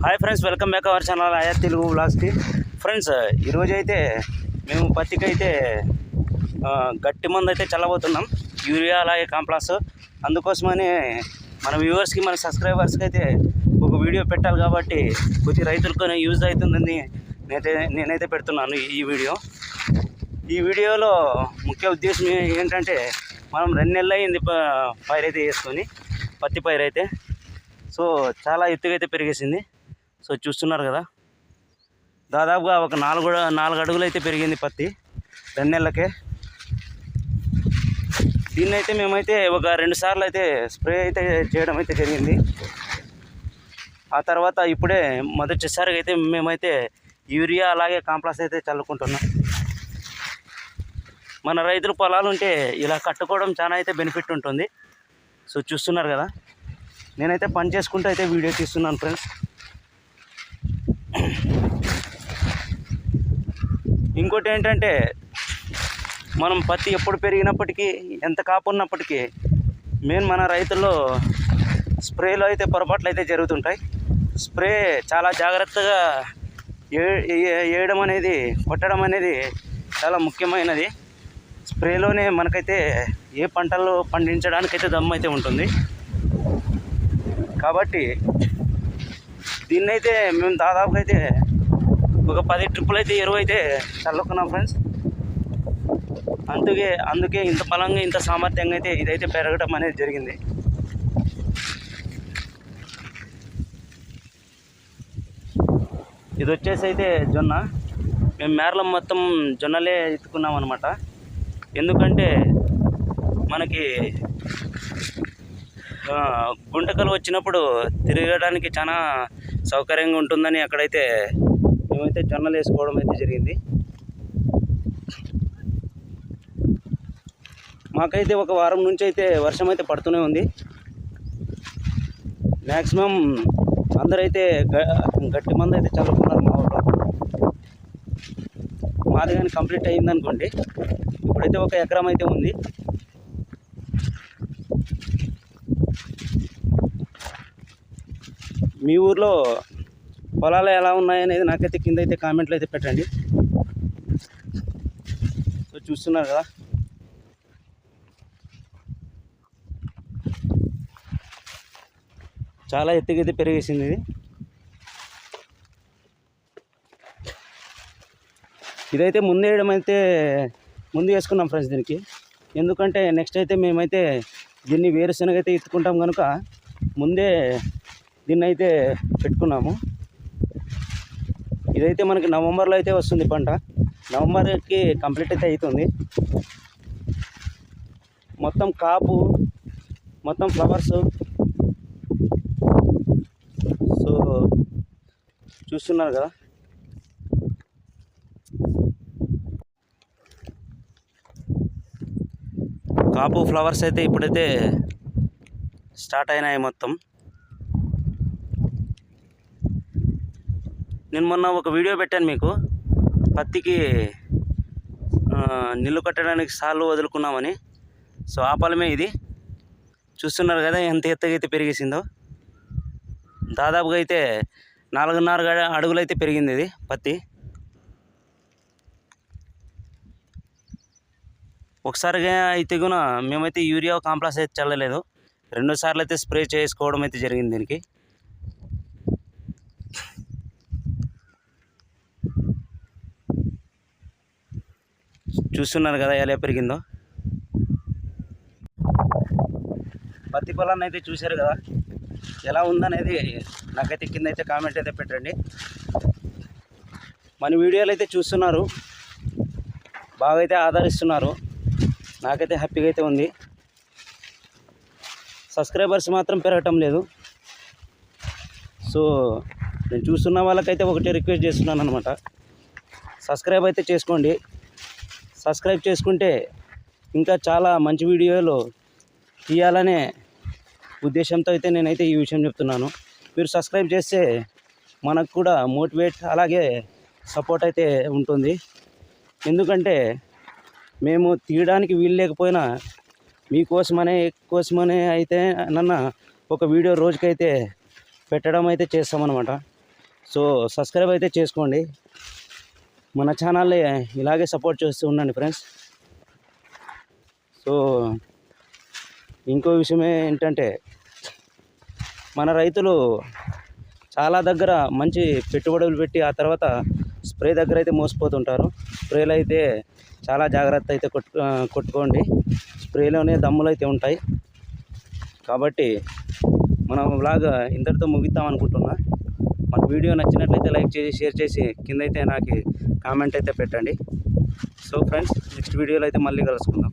Hi friends, welcome back our channel ఆయా Telugu వ్లాగ్స్కి. Friends, ఈరోజు అయితే మేము పత్తికి అయితే గట్టి మందు అయితే చల్లబోతున్నాం, యూరియా అలాగే కాంప్లెక్స్. అందుకోసమని మన వ్యూవర్స్కి మన సబ్స్క్రైబర్స్కి అయితే ఒక వీడియో పెట్టాలి కాబట్టి కొద్ది రైతులకు యూజ్ అవుతుందని నేనైతే పెడుతున్నాను ఈ వీడియోలో ముఖ్య ఉద్దేశం ఏంటంటే, మనం 2 నెలలు అయింది పైరైతే వేసుకొని, పత్తి పైరైతే. సో చాలా ఎత్తుగా అయితే పెరిగేసింది. సో చూస్తున్నారు కదా, దాదాపుగా ఒక 4 అడుగులు అయితే పెరిగింది పత్తి 2 నెలలకే. దీన్నైతే మేమైతే ఒక 2 సార్లు అయితే స్ప్రే అయితే చేయడం అయితే జరిగింది. ఆ తర్వాత ఇప్పుడే మొదటిసారిగా అయితే మేమైతే యూరియా అలాగే కాంప్లెక్స్ అయితే చల్లుకుంటున్నాం. మన రైతుల పొలాలు ఉంటే ఇలా కట్టుకోవడం చాలా అయితే బెనిఫిట్ ఉంటుంది. సో చూస్తున్నారు కదా, నేనైతే పని చేసుకుంటూ అయితే వీడియో తీస్తున్నాను ఫ్రెండ్స్. ఇంకోటి ఏంటంటే, మనం పత్తి ఎప్పుడు పెరిగినప్పటికీ, ఎంత కాపు ఉన్నప్పటికీ, మన రైతుల్లో స్ప్రేలో అయితే పొరపాట్లు అయితే జరుగుతుంటాయి. స్ప్రే చాలా జాగ్రత్తగా వేయడం అనేది, కొట్టడం అనేది చాలా ముఖ్యమైనది. స్ప్రేలోనే మనకైతే ఏ పంటలు పండించడానికైతే దమ్ము అయితే ఉంటుంది. కాబట్టి దీన్నైతే మేము దాదాపుగా అయితే ఒక 10 ట్రిప్పులు అయితే ఎరువు అయితే చల్లుకున్నాం ఫ్రెండ్స్. అందుకే ఇంత బలంగా, ఇంత సామర్థ్యంగా అయితే ఇదైతే పెరగడం అనేది జరిగింది. ఇది వచ్చేసి అయితే జొన్న. మేము మేరలో మొత్తం జొన్నలే ఎత్తుకున్నాం అనమాట. ఎందుకంటే మనకి గుంటకలు వచ్చినప్పుడు తిరగడానికి చాలా సౌకర్యంగా ఉంటుందని అక్కడైతే మేమైతే జొన్నలు వేసుకోవడం అయితే జరిగింది. మాకైతే ఒక వారం నుంచి అయితే వర్షం అయితే పడుతూనే ఉంది. మ్యాక్సిమం అందరైతే గట్టి మందు అయితే చల్లుకున్నారు మా ఊళ్ళో. మాది కానీ కంప్లీట్ అయింది అనుకోండి. ఇప్పుడైతే ఒక ఎకరం అయితే ఉంది. మీ ఊర్లో పొలాలు ఎలా ఉన్నాయనేది నాకైతే కింద అయితే కామెంట్లు అయితే పెట్టండి. సో చూస్తున్నారు కదా, చాలా ఎత్తుగా అయితే పెరిగేసింది ఇది. ఇదైతే ముందు వేసుకున్నాం ఫ్రెండ్స్ దీనికి. ఎందుకంటే నెక్స్ట్ అయితే మేమైతే దీన్ని వేరుశనగ అయితే ఎత్తుకుంటాం కనుక ముందే దీన్ని అయితే పెట్టుకున్నాము. ఇదైతే మనకి నవంబర్లో అయితే వస్తుంది పంట. నవంబర్కి కంప్లీట్ అయితే అవుతుంది. మొత్తం కాపు, మొత్తం ఫ్లవర్స్. సో చూస్తున్నారు కదా, కాపు ఫ్లవర్స్ అయితే ఇప్పుడైతే స్టార్ట్ అయినాయి మొత్తం. నేను మొన్న ఒక వీడియో పెట్టాను మీకు, పత్తికి నిల్లు కట్టడానికి సార్లు వదులుకున్నామని. సో ఆ పొలమే ఇది. చూస్తున్నారు కదా ఎంత ఎత్తుగా అయితే పెరిగేసిందో. దాదాపుగా అయితే 4.5 అడుగులు అయితే పెరిగింది ఇది పత్తి. ఒకసారిగా అయితే కూడా మేమైతే యూరియా కాంప్లెక్స్ అయితే చల్లలేదు, 2 సార్లు అయితే స్ప్రే చేసుకోవడం అయితే జరిగింది దీనికి. చూస్తున్నారు కదా ఎలా పెరిగిందో. పత్తి పొలాన్ని అయితే చూశారు కదా, ఎలా ఉందనేది నాకైతే కింద అయితే కామెంట్ అయితే పెట్టండి. మన వీడియోలు అయితే చూస్తున్నారు, బాగా అయితే ఆదరిస్తున్నారు. నాకైతే హ్యాపీగా అయితే ఉంది. సబ్స్క్రైబర్స్ మాత్రం పెరగటం లేదు. సో నేను చూస్తున్న వాళ్ళకైతే ఒకటే రిక్వెస్ట్ చేస్తున్నాను అనమాట, సబ్స్క్రైబ్ అయితే చేసుకోండి. సబ్స్క్రైబ్ చేసుకుంటే ఇంకా చాలా మంచి వీడియోలు తీయాలనే ఉద్దేశంతో అయితే నేనైతే ఈ విషయం చెప్తున్నాను. మీరు సబ్స్క్రైబ్ చేస్తే మనకు కూడా మోటివేట్ అలాగే సపోర్ట్ అయితే ఉంటుంది. ఎందుకంటే మేము తీయడానికి వీలు లేకపోయినా మీకోసమనే అయితే నన్ను ఒక వీడియో రోజుకైతే పెట్టడం అయితే చేస్తామన్నమాట. సో సబ్స్క్రైబ్ అయితే చేసుకోండి, మన ఛానల్ని ఇలాగే సపోర్ట్ చేస్తూ ఉండండి ఫ్రెండ్స్. సో ఇంకో విషయమే ఏంటంటే, మన రైతులు చాలా దగ్గర మంచి పెట్టుబడులు పెట్టి ఆ తర్వాత స్ప్రే దగ్గర అయితే మోసపోతుంటారు. స్ప్రేలు అయితే చాలా జాగ్రత్త అయితే కొట్టుకోండి, స్ప్రేలోనే దమ్ములు అయితే ఉంటాయి. కాబట్టి మనం వ్లాగ్ ఇంతటితో ముగిద్దాం అనుకుంటున్నా. మన వీడియో నచ్చినట్లయితే లైక్ చేసి షేర్ చేసి కింద అయితే నాకు కామెంట్ అయితే పెట్టండి. సో ఫ్రెండ్స్, నెక్స్ట్ వీడియోలో అయితే మళ్ళీ కలుసుకుందాం.